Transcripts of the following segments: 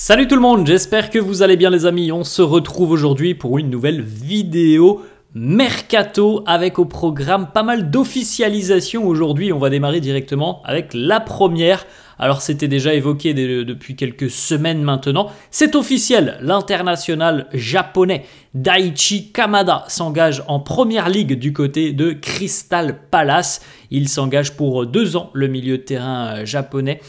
Salut tout le monde, j'espère que vous allez bien les amis. On se retrouve aujourd'hui pour une nouvelle vidéo Mercato avec au programme pas mal d'officialisation. Aujourd'hui, on va démarrer directement avec la première. Alors c'était déjà évoqué depuis quelques semaines maintenant. C'est officiel, l'international japonais Daichi Kamada s'engage en première ligue du côté de Crystal Palace. Il s'engage pour 2 ans, le milieu de terrain japonais.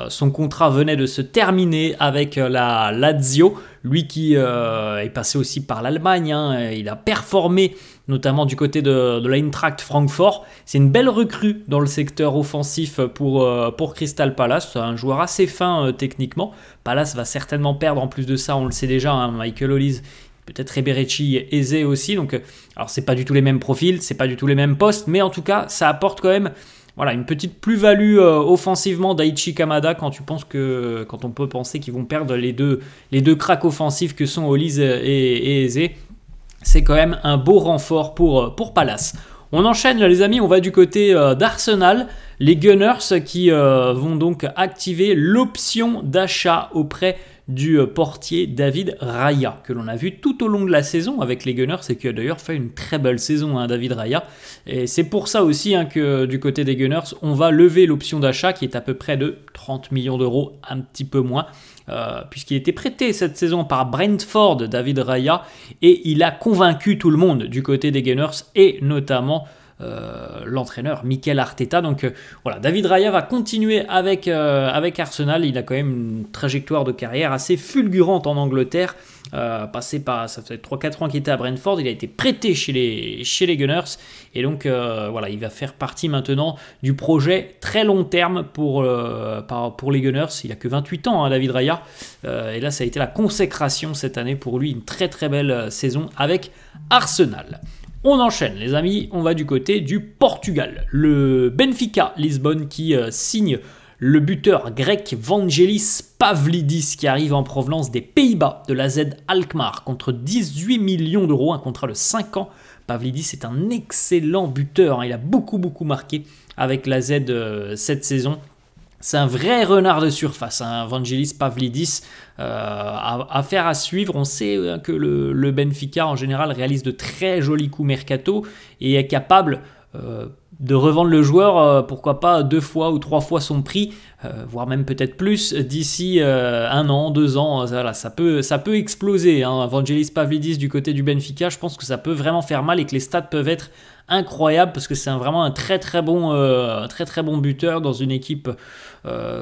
Son contrat venait de se terminer avec la Lazio. Lui qui est passé aussi par l'Allemagne, il a performé notamment du côté de l'Eintracht Francfort. C'est une belle recrue dans le secteur offensif pour Crystal Palace. C'est un joueur assez fin techniquement. Palace va certainement perdre, en plus de ça, on le sait déjà, Michael Olise, peut-être Eberechi, Eze aussi. Donc, alors c'est pas du tout les mêmes profils, c'est pas du tout les mêmes postes, mais en tout cas, ça apporte quand même une petite plus-value offensivement Daichi Kamada quand on peut penser qu'ils vont perdre les deux cracks offensifs que sont Olise et Eze. C'est quand même un beau renfort pour Palace. On enchaîne les amis, on va du côté d'Arsenal. Les Gunners qui vont donc activer l'option d'achat auprès du portier David Raya, que l'on a vu tout au long de la saison avec les Gunners et qui a d'ailleurs fait une très belle saison, David Raya. Et c'est pour ça aussi que du côté des Gunners, on va lever l'option d'achat qui est à peu près de 30 millions d'euros, un petit peu moins, puisqu'il était prêté cette saison par Brentford, David Raya, et il a convaincu tout le monde du côté des Gunners et notamment l'entraîneur Mikel Arteta. Donc voilà, David Raya va continuer avec Arsenal. Il a quand même une trajectoire de carrière assez fulgurante en Angleterre. Ça fait 3-4 ans qu'il était à Brentford, il a été prêté chez les Gunners et donc il va faire partie maintenant du projet très long terme pour les Gunners. Il a que 28 ans, David Raya, et là ça a été la consécration cette année pour lui, une très très belle saison avec Arsenal. On enchaîne les amis, on va du côté du Portugal. Le Benfica Lisbonne qui signe le buteur grec Vangelis Pavlidis qui arrive en provenance des Pays-Bas de la Z Alkmaar contre 18 millions d'euros, un contrat de 5 ans. Pavlidis est un excellent buteur, il a beaucoup marqué avec la Z cette saison. C'est un vrai renard de surface, Vangelis Pavlidis, affaire à suivre. On sait que le Benfica en général réalise de très jolis coups mercato et est capable de revendre le joueur, pourquoi pas 2 fois ou 3 fois son prix, voire même peut-être plus, d'ici 1 an, 2 ans. Voilà, ça peut exploser. Vangelis Pavlidis du côté du Benfica, je pense que ça peut vraiment faire mal et que les stats peuvent être incroyables parce que c'est vraiment un très bon buteur dans une équipe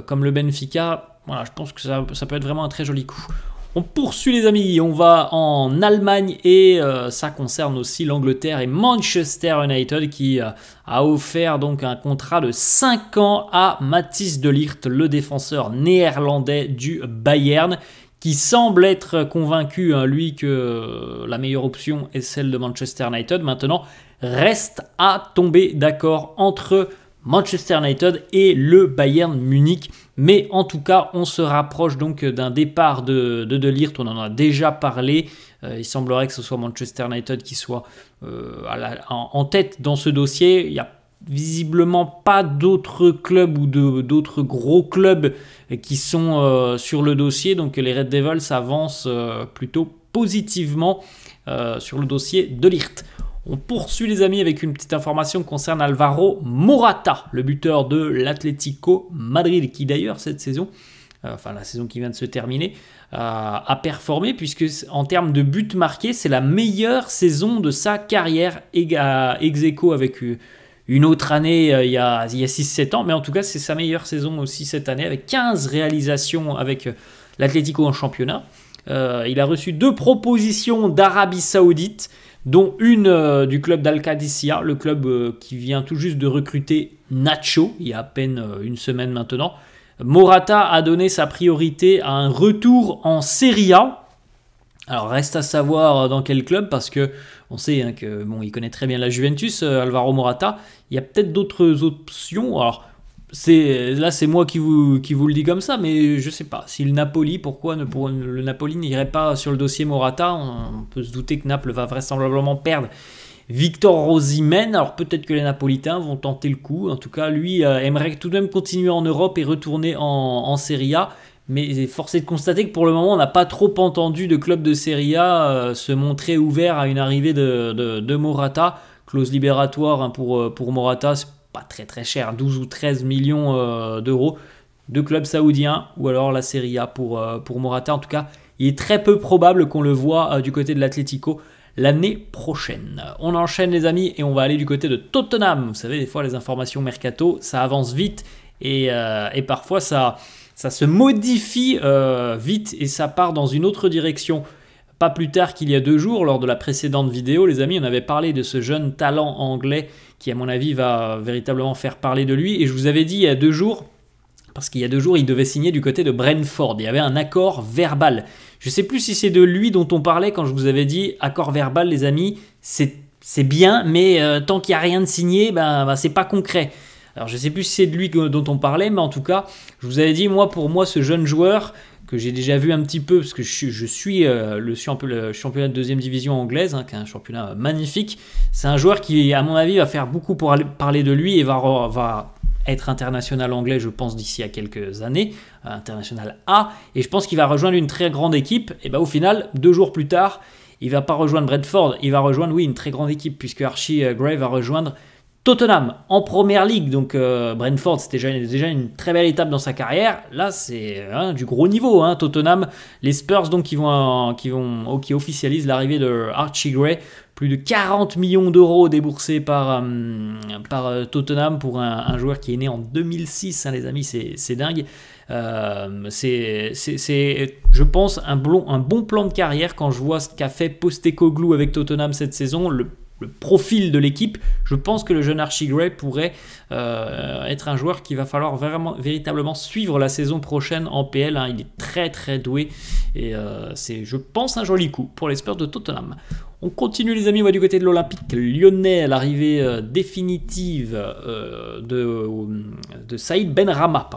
comme le Benfica. Voilà, je pense que ça peut être vraiment un très joli coup. On poursuit les amis, on va en Allemagne et ça concerne aussi l'Angleterre et Manchester United qui a offert donc un contrat de 5 ans à Matthijs de Ligt, le défenseur néerlandais du Bayern, qui semble être convaincu, lui, que la meilleure option est celle de Manchester United. Maintenant, reste à tomber d'accord entre Manchester United et le Bayern Munich. Mais en tout cas, on se rapproche donc d'un départ de Ligt. On en a déjà parlé. Il semblerait que ce soit Manchester United qui soit en tête dans ce dossier. Il n'y a visiblement pas d'autres clubs ou d'autres gros clubs qui sont sur le dossier. Donc les Red Devils avancent plutôt positivement sur le dossier de Ligt. On poursuit les amis avec une petite information concernant Alvaro Morata, le buteur de l'Atlético Madrid, qui d'ailleurs cette saison, la saison qui vient de se terminer, a performé puisque en termes de buts marqués, c'est la meilleure saison de sa carrière, ex aequo avec une autre année il y a 6-7 ans, mais en tout cas c'est sa meilleure saison aussi cette année avec 15 réalisations avec l'Atlético en championnat. Il a reçu 2 propositions d'Arabie Saoudite, dont une du club d'Al-Qadisiyah, le club qui vient tout juste de recruter Nacho, il y a à peine une semaine maintenant. Morata a donné sa priorité à un retour en Serie A. Alors reste à savoir dans quel club, parce que on sait que il connaît très bien la Juventus, Alvaro Morata. Il y a peut-être d'autres options. Alors c'est moi qui vous le dis comme ça, mais je sais pas. Si le Napoli, pourquoi le Napoli n'irait pas sur le dossier Morata? On peut se douter que Naples va vraisemblablement perdre Victor Osimhen. Alors peut-être que les Napolitains vont tenter le coup. En tout cas, lui aimerait tout de même continuer en Europe et retourner en Serie A. Mais force est de constater que pour le moment, on n'a pas trop entendu de club de Serie A se montrer ouvert à une arrivée de Morata. Clause libératoire, hein, pour Morata, c'est pas très très cher, 12 ou 13 millions d'euros de clubs saoudiens, ou alors la Serie A pour Morata. En tout cas, il est très peu probable qu'on le voit du côté de l'Atlético l'année prochaine. On enchaîne les amis et on va aller du côté de Tottenham. Vous savez, des fois les informations mercato, ça avance vite et parfois ça se modifie vite et ça part dans une autre direction. Pas plus tard qu'il y a 2 jours, lors de la précédente vidéo, les amis, on avait parlé de ce jeune talent anglais qui, à mon avis, va véritablement faire parler de lui. Et je vous avais dit il y a 2 jours, parce qu'il y a 2 jours, il devait signer du côté de Brentford. Il y avait un accord verbal. Je ne sais plus si c'est de lui dont on parlait quand je vous avais dit accord verbal, les amis, c'est bien, mais tant qu'il n'y a rien de signé, c'est pas concret. Alors je ne sais plus si c'est de lui dont on parlait, mais en tout cas, je vous avais dit, pour moi, ce jeune joueur que j'ai déjà vu un petit peu, parce que je suis le championnat de 2e division anglaise, hein, qui est un championnat magnifique. C'est un joueur qui, à mon avis, va faire beaucoup pour parler de lui et va être international anglais, je pense, d'ici à quelques années, international A, et je pense qu'il va rejoindre une très grande équipe. Et au final, 2 jours plus tard, il ne va pas rejoindre Brentford, il va rejoindre, oui, une très grande équipe, puisque Archie Gray va rejoindre Tottenham en Première Ligue. Donc Brentford, c'était déjà une très belle étape dans sa carrière. Là, c'est du gros niveau, hein, Tottenham. Les Spurs, donc, qui officialisent l'arrivée de Archie Gray. Plus de 40 millions d'euros déboursés par Tottenham pour un joueur qui est né en 2006, hein, les amis, c'est dingue. C'est, je pense, un bon plan de carrière quand je vois ce qu'a fait Postecoglou avec Tottenham cette saison. Le profil de l'équipe, je pense que le jeune Archie Gray pourrait être un joueur qu'il va falloir véritablement suivre la saison prochaine en PL, hein. Il est très très doué et c'est, je pense, un joli coup pour les Spurs de Tottenham. On continue les amis, on va du côté de l'Olympique lyonnais, l'arrivée définitive de Saïd Benrahma,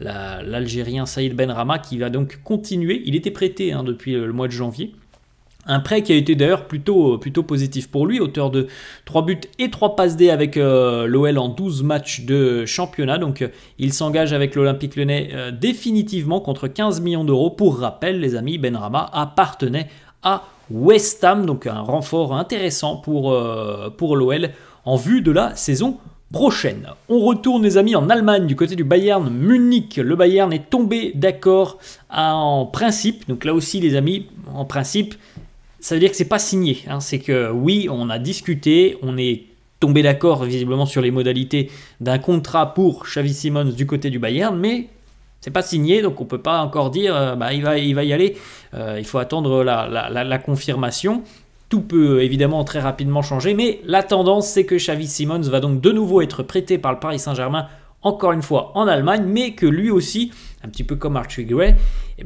l'Algérien Saïd Benrahma, qui va donc continuer. Il était prêté, hein, depuis le mois de janvier. Un prêt qui a été d'ailleurs plutôt positif pour lui, auteur de 3 buts et 3 passes D avec l'OL en 12 matchs de championnat. Donc il s'engage avec l'Olympique lyonnais définitivement contre 15 millions d'euros. Pour rappel, les amis, Benrahma appartenait à West Ham, donc un renfort intéressant pour l'OL en vue de la saison prochaine. On retourne les amis en Allemagne du côté du Bayern Munich. Le Bayern est tombé d'accord en principe. Donc là aussi les amis, en principe, ça veut dire que c'est pas signé, hein. C'est que oui, on a discuté, on est tombé d'accord visiblement sur les modalités d'un contrat pour Xavi Simons du côté du Bayern, mais c'est pas signé, donc on peut pas encore dire il va y aller. Il faut attendre la confirmation. Tout peut évidemment très rapidement changer, mais la tendance c'est que Xavi Simons va donc de nouveau être prêté par le Paris Saint-Germain, encore une fois en Allemagne, mais que lui aussi, un petit peu comme Archie Gray, il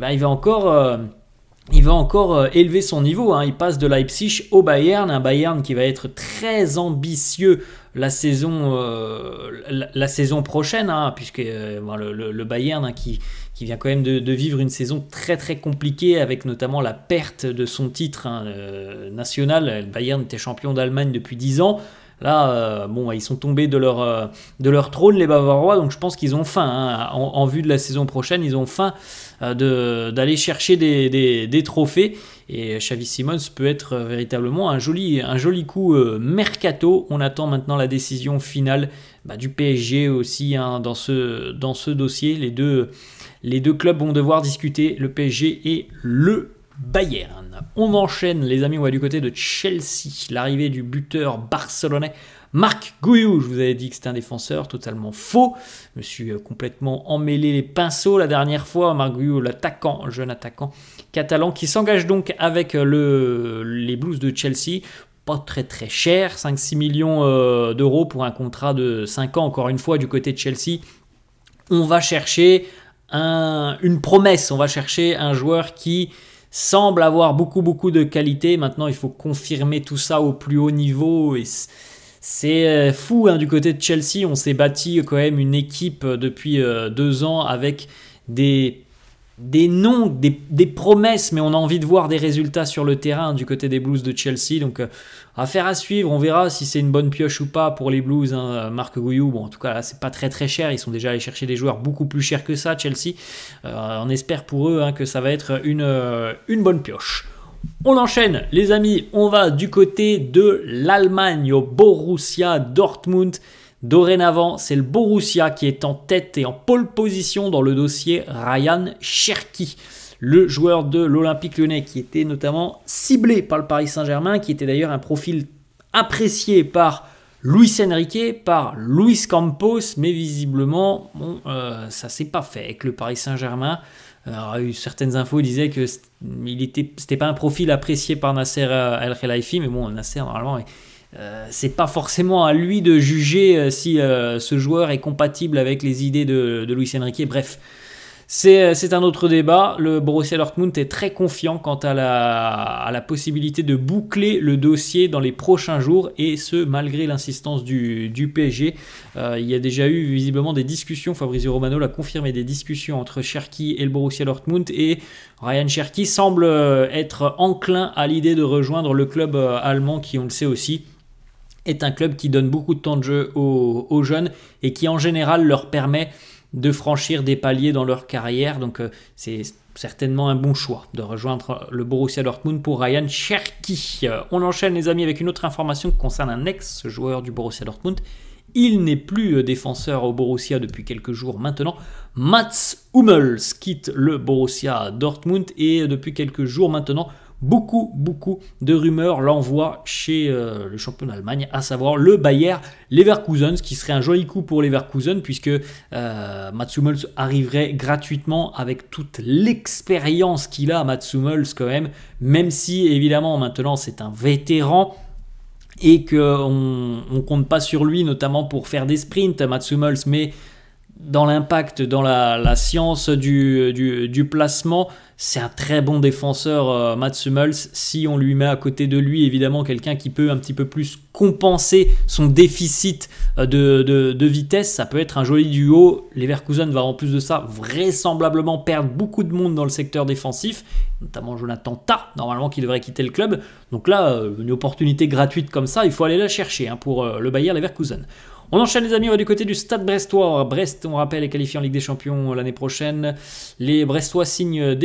va encore élever son niveau, hein. Il passe de Leipzig au Bayern, un Bayern qui va être très ambitieux la saison prochaine, hein, puisque le Bayern, hein, qui vient quand même de vivre une saison très très compliquée avec notamment la perte de son titre, hein, national. Le Bayern était champion d'Allemagne depuis 10 ans. Là, ils sont tombés de leur trône, les Bavarois, donc je pense qu'ils ont faim, hein. En vue de la saison prochaine, ils ont faim d'aller chercher des trophées, et Xavi Simons peut être véritablement un joli coup mercato. On attend maintenant la décision finale du PSG aussi, hein, dans ce dossier. Les deux clubs vont devoir discuter, le PSG et le Bayern. On enchaîne les amis, on va du côté de Chelsea, l'arrivée du buteur barcelonais Marc Guiu. Je vous avais dit que c'était un défenseur, totalement faux. Je me suis complètement emmêlé les pinceaux la dernière fois. Marc Guiu, jeune attaquant catalan, qui s'engage donc avec les Blues de Chelsea. Pas très très cher, 5-6 millions d'euros pour un contrat de 5 ans, encore une fois du côté de Chelsea. On va chercher une promesse, on va chercher un joueur qui semble avoir beaucoup de qualité. Maintenant, il faut confirmer tout ça au plus haut niveau. Et c'est fou, hein, du côté de Chelsea. On s'est bâti quand même une équipe depuis 2 ans avec des des noms, des promesses, mais on a envie de voir des résultats sur le terrain du côté des Blues de Chelsea. Donc, affaire à suivre. On verra si c'est une bonne pioche ou pas pour les Blues. Hein. Marc Gouillou, bon, en tout cas, là, c'est pas très très cher. Ils sont déjà allés chercher des joueurs beaucoup plus chers que ça, Chelsea. On espère pour eux que ça va être une bonne pioche. On enchaîne, les amis. On va du côté de l'Allemagne au Borussia Dortmund. Dorénavant, c'est le Borussia qui est en tête et en pole position dans le dossier Ryan Cherki, le joueur de l'Olympique Lyonnais qui était notamment ciblé par le Paris Saint-Germain, qui était d'ailleurs un profil apprécié par Luis Enrique, par Luis Campos, mais visiblement, ça ne s'est pas fait avec le Paris Saint-Germain. Alors, il y a eu certaines infos qui disaient que c'était pas un profil apprécié par Nasser El Khelaifi, mais bon, Nasser, normalement, c'est pas forcément à lui de juger si ce joueur est compatible avec les idées de Luis Enrique. Bref, c'est un autre débat. Le Borussia Dortmund est très confiant quant à la possibilité de boucler le dossier dans les prochains jours, et ce malgré l'insistance du PSG. Il y a déjà eu visiblement des discussions, Fabrizio Romano l'a confirmé, des discussions entre Cherki et le Borussia Dortmund, et Ryan Cherki semble être enclin à l'idée de rejoindre le club allemand qui, on le sait aussi, est un club qui donne beaucoup de temps de jeu aux jeunes et qui en général leur permet de franchir des paliers dans leur carrière. Donc c'est certainement un bon choix de rejoindre le Borussia Dortmund pour Ryan Cherki. On enchaîne, les amis, avec une autre information qui concerne un ex-joueur du Borussia Dortmund. Il n'est plus défenseur au Borussia depuis quelques jours maintenant. Mats Hummels quitte le Borussia Dortmund, et depuis quelques jours maintenant, beaucoup de rumeurs l'envoient chez le champion d'Allemagne, à savoir le Bayer Leverkusen, ce qui serait un joli coup pour Leverkusen, puisque Mats Hummels arriverait gratuitement avec toute l'expérience qu'il a, Mats Hummels quand même si évidemment maintenant c'est un vétéran et qu'on ne compte pas sur lui notamment pour faire des sprints, Mats Hummels, mais dans l'impact, dans la science du placement, c'est un très bon défenseur, Mats Hummels. Si on lui met à côté de lui, évidemment, quelqu'un qui peut un petit peu plus compenser son déficit de vitesse, ça peut être un joli duo. Leverkusen va en plus de ça vraisemblablement perdre beaucoup de monde dans le secteur défensif, notamment Jonathan Tah, normalement, qui devrait quitter le club. Donc là, une opportunité gratuite comme ça, il faut aller la chercher pour le Bayer Leverkusen. On enchaîne, les amis, on va du côté du Stade brestois. Brest, on rappelle, est qualifié en Ligue des Champions l'année prochaine. Les Brestois signent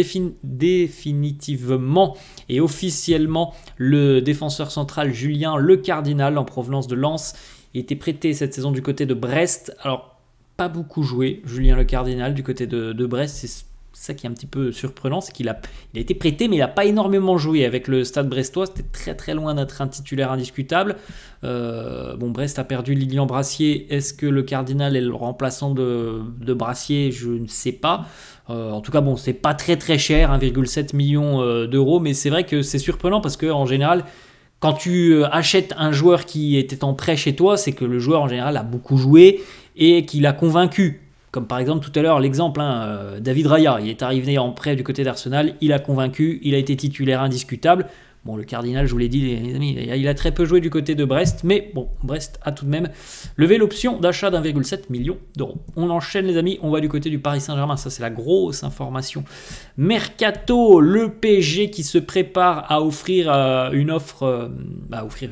définitivement et officiellement le défenseur central Julien Le Cardinal, en provenance de Lens. Il était prêté cette saison du côté de Brest. Alors, pas beaucoup joué, Julien Le Cardinal, du côté de Brest. C'est ça qui est un petit peu surprenant, c'est qu'il a été prêté, mais il n'a pas énormément joué avec le Stade brestois. C'était très loin d'être un titulaire indiscutable. Brest a perdu Lilian Brassier. Est-ce que le Cardinal est le remplaçant de Brassier? Je ne sais pas. En tout cas, c'est pas très cher, 1,7 million d'euros, mais c'est vrai que c'est surprenant parce qu'en général, quand tu achètes un joueur qui était en prêt chez toi, c'est que le joueur en général a beaucoup joué et qu'il a convaincu. Comme par exemple tout à l'heure l'exemple, David Raya, il est arrivé en prêt du côté d'Arsenal, il a convaincu, il a été titulaire indiscutable. Bon, le Cardinal, je vous l'ai dit, les amis, il a très peu joué du côté de Brest, mais bon, Brest a tout de même levé l'option d'achat d'1,7 million d'euros. On enchaîne, les amis, on va du côté du Paris Saint-Germain, ça c'est la grosse information. Mercato, le PSG qui se prépare à offrir une offre, à offrir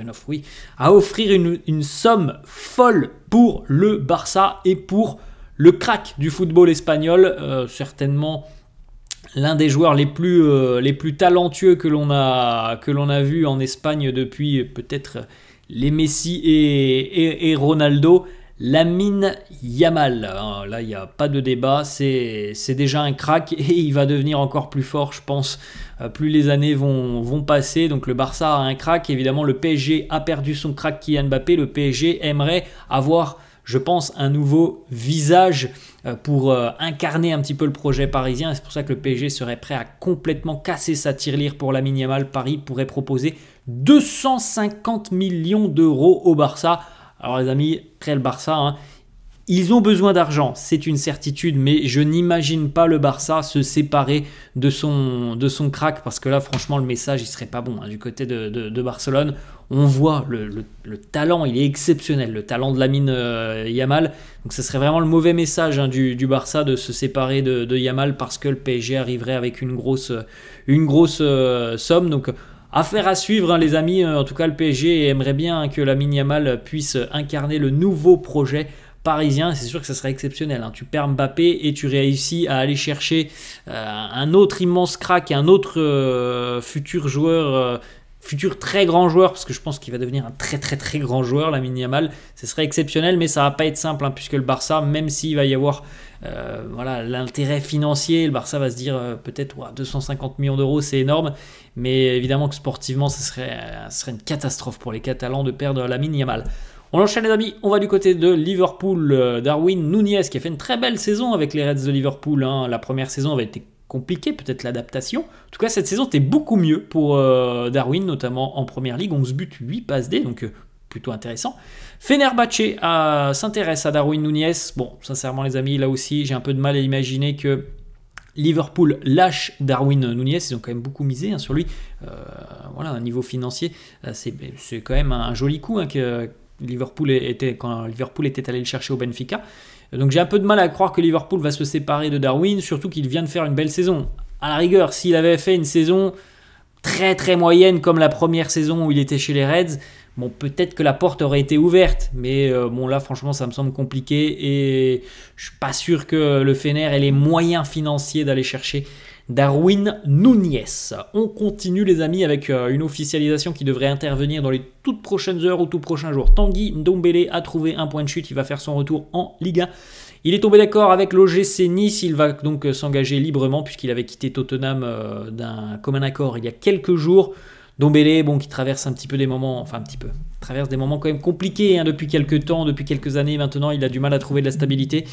une somme folle pour le Barça et pour le crack du football espagnol, certainement l'un des joueurs les plus talentueux que l'on a vu en Espagne depuis peut-être les Messi et Ronaldo, Lamine Yamal. Là, il n'y a pas de débat, c'est déjà un crack et il va devenir encore plus fort, je pense, plus les années vont passer. Donc le Barça a un crack, évidemment le PSG a perdu son crack Kylian Mbappé, le PSG aimerait avoir, je pense, un nouveau visage pour incarner un petit peu le projet parisien. C'est pour ça que le PSG serait prêt à complètement casser sa tirelire pour Lamine Yamal. Paris pourrait proposer 250 millions d'euros au Barça. Alors les amis, après le Barça, Ils ont besoin d'argent, c'est une certitude, mais je n'imagine pas le Barça se séparer de son crack, parce que là, franchement, le message, il serait pas bon du côté de Barcelone. On voit le talent, il est exceptionnel, le talent de Lamine Yamal. Donc, ce serait vraiment le mauvais message du Barça de se séparer de Yamal, parce que le PSG arriverait avec une grosse somme. Donc, affaire à suivre, les amis. En tout cas, le PSG aimerait bien que Lamine Yamal puisse incarner le nouveau projet parisien. C'est sûr que ça serait exceptionnel. Tu perds Mbappé et tu réussis à aller chercher un autre immense crack, un autre futur joueur, futur très grand joueur, parce que je pense qu'il va devenir un très très très grand joueur, Lamine Yamal. Ce serait exceptionnel, mais ça va pas être simple, puisque le Barça, même s'il va y avoir l'intérêt financier, le Barça va se dire peut-être 250 millions d'euros, c'est énorme, mais évidemment que sportivement, ce serait une catastrophe pour les Catalans de perdre Lamine Yamal. On enchaîne les amis, on va du côté de Liverpool. Darwin Núñez qui a fait une très belle saison avec les Reds de Liverpool. La première saison avait été compliquée, peut-être l'adaptation. En tout cas, cette saison était beaucoup mieux pour Darwin, notamment en première ligue. 11 buts, 8 passes D, donc plutôt intéressant. Fenerbahçe s'intéresse à Darwin Núñez. Bon, sincèrement les amis, là aussi, j'ai un peu de mal à imaginer que Liverpool lâche Darwin Núñez. Ils ont quand même beaucoup misé sur lui. Voilà, un niveau financier, c'est quand même un joli coup que quand Liverpool était allé le chercher au Benfica. Donc j'ai un peu de mal à croire que Liverpool va se séparer de Darwin, surtout qu'il vient de faire une belle saison. À la rigueur, s'il avait fait une saison très très moyenne comme la première saison où il était chez les Reds, bon, peut-être que la porte aurait été ouverte, mais bon là franchement ça me semble compliqué et je suis pas sûr que le Fener ait les moyens financiers d'aller chercher Darwin Núñez. On continue les amis avec une officialisation qui devrait intervenir dans les toutes prochaines heures ou tout prochains jours. Tanguy Ndombele a trouvé un point de chute, il va faire son retour en Ligue 1. Il est tombé d'accord avec l'OGC Nice, il va donc s'engager librement puisqu'il avait quitté Tottenham d'un commun accord il y a quelques jours. Ndombele, qui traverse un petit peu des moments, traverse des moments quand même compliqués depuis quelques temps, depuis quelques années maintenant, il a du mal à trouver de la stabilité.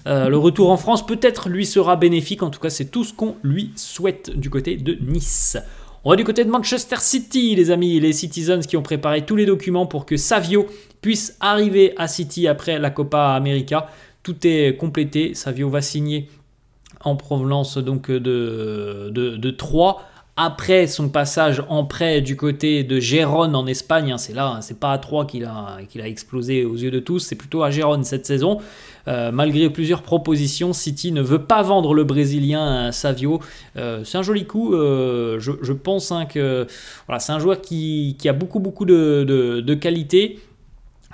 Le retour en France peut-être lui sera bénéfique, en tout cas c'est tout ce qu'on lui souhaite du côté de Nice. On va du côté de Manchester City les amis, les Citizens qui ont préparé tous les documents pour que Savio puisse arriver à City après la Copa América. Tout est complété, Savio va signer en provenance donc de Troyes. Après son passage en prêt du côté de Gérone en Espagne, c'est pas à Troyes qu'il a explosé aux yeux de tous, c'est plutôt à Gérone cette saison. Malgré plusieurs propositions, City ne veut pas vendre le Brésilien Savio. C'est un joli coup, je pense que voilà, c'est un joueur qui a beaucoup de qualité.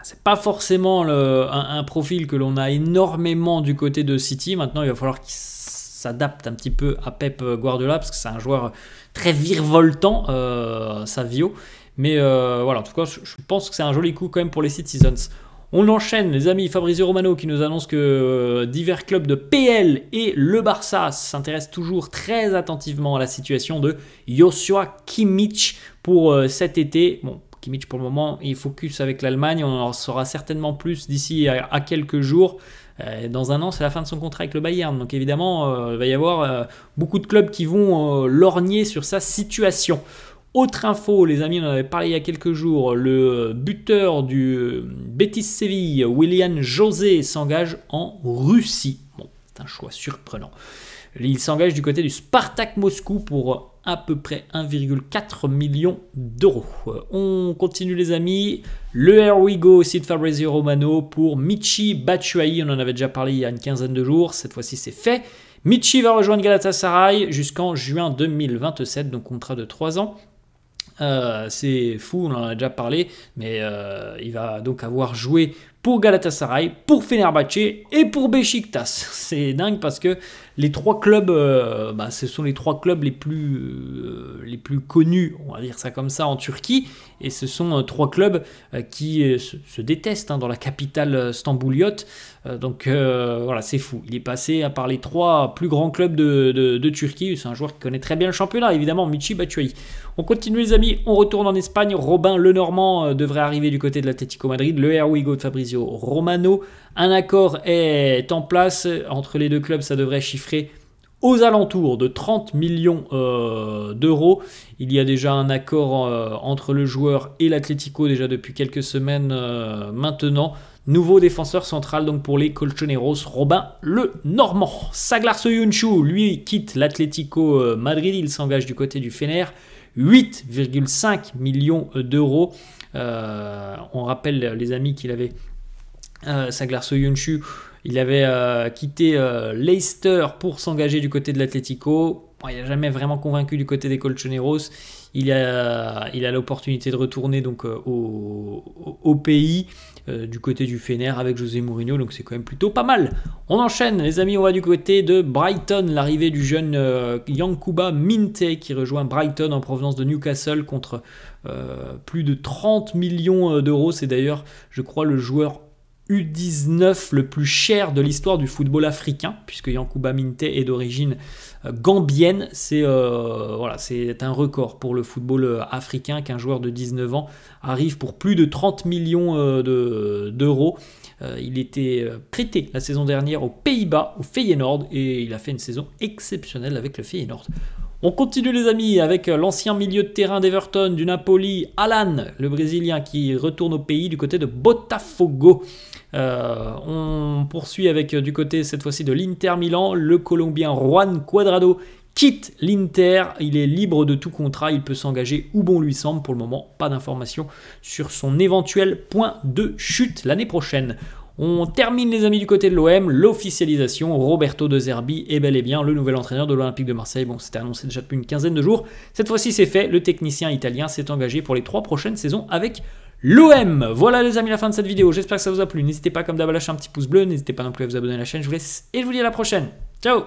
C'est pas forcément un profil que l'on a énormément du côté de City. Maintenant, il va falloir qu'il s'adapte un petit peu à Pep Guardiola parce que c'est un joueur très virevoltant, Savio. Mais voilà, en tout cas, je pense que c'est un joli coup quand même pour les Citizens. On enchaîne, les amis. Fabrizio Romano qui nous annonce que divers clubs de PL et le Barça s'intéressent toujours très attentivement à la situation de Joshua Kimmich pour cet été. Bon, Kimmich pour le moment, il focus avec l'Allemagne. On en saura certainement plus d'ici à quelques jours. Dans un an, c'est la fin de son contrat avec le Bayern. Donc évidemment, il va y avoir beaucoup de clubs qui vont lorgner sur sa situation. Autre info, les amis, on en avait parlé il y a quelques jours. Le buteur du Betis Séville, Willian José, s'engage en Russie. Bon, c'est un choix surprenant. Il s'engage du côté du Spartak Moscou pour à peu près 1,4 million d'euros. On continue les amis. Le Here We Go aussi de Fabrizio Romano pour Michy Batshuayi. On en avait déjà parlé il y a une quinzaine de jours. Cette fois-ci, c'est fait. Michy va rejoindre Galatasaray jusqu'en juin 2027, donc contrat de 3 ans. C'est fou, on en a déjà parlé, mais il va donc avoir joué pour Galatasaray, pour Fenerbahçe et pour Beşiktaş. C'est dingue parce que les trois clubs, ce sont les trois clubs les plus connus, on va dire ça comme ça, en Turquie. Et ce sont trois clubs qui se détestent dans la capitale stambouliote. Donc voilà, c'est fou. Il est passé par les trois plus grands clubs de Turquie. C'est un joueur qui connaît très bien le championnat, évidemment, Michy Batshuayi. On continue les amis, on retourne en Espagne. Robin Lenormand devrait arriver du côté de l'Atlético Madrid. Le Here We Go de Fabrizio Romano. Un accord est en place entre les deux clubs, ça devrait chiffrer aux alentours de 30 millions d'euros. Il y a déjà un accord entre le joueur et l'Atlético déjà depuis quelques semaines maintenant. Nouveau défenseur central donc pour les Colchoneros, Robin le Normand. Saglar Soyuncu, lui, quitte l'Atlético Madrid. Il s'engage du côté du Fener. 8,5 millions d'euros. On rappelle, les amis, qu'il avait Saglar Soyuncu. Il avait quitté Leicester pour s'engager du côté de l'Atlético. Bon, il n'a jamais vraiment convaincu du côté des Colchoneros. Il a l'opportunité de retourner donc, au pays, du côté du Fener avec José Mourinho. Donc c'est quand même plutôt pas mal. On enchaîne, les amis. On va du côté de Brighton. L'arrivée du jeune Yankuba Minteh qui rejoint Brighton en provenance de Newcastle contre plus de 30 millions d'euros. C'est d'ailleurs, je crois, le joueur U19 le plus cher de l'histoire du football africain, puisque Yankuba Minteh est d'origine gambienne. C'est un record pour le football africain qu'un joueur de 19 ans arrive pour plus de 30 millions d'euros. Il était prêté la saison dernière aux Pays-Bas, au Feyenoord, et il a fait une saison exceptionnelle avec le Feyenoord. On continue les amis avec l'ancien milieu de terrain d'Everton, du Napoli, Alan, le Brésilien qui retourne au pays du côté de Botafogo. On poursuit avec du côté cette fois-ci de l'Inter Milan, le Colombien Juan Cuadrado quitte l'Inter, il est libre de tout contrat, il peut s'engager où bon lui semble. Pour le moment, pas d'informations sur son éventuel point de chute l'année prochaine. On termine les amis du côté de l'OM, l'officialisation. Roberto De Zerbi est bel et bien le nouvel entraîneur de l'Olympique de Marseille. Bon, c'était annoncé déjà depuis une quinzaine de jours. Cette fois-ci c'est fait, le technicien italien s'est engagé pour les 3 prochaines saisons avec l'OM. Voilà les amis, la fin de cette vidéo. J'espère que ça vous a plu. N'hésitez pas comme d'hab à lâcher un petit pouce bleu. N'hésitez pas non plus à vous abonner à la chaîne. Je vous laisse et je vous dis à la prochaine. Ciao.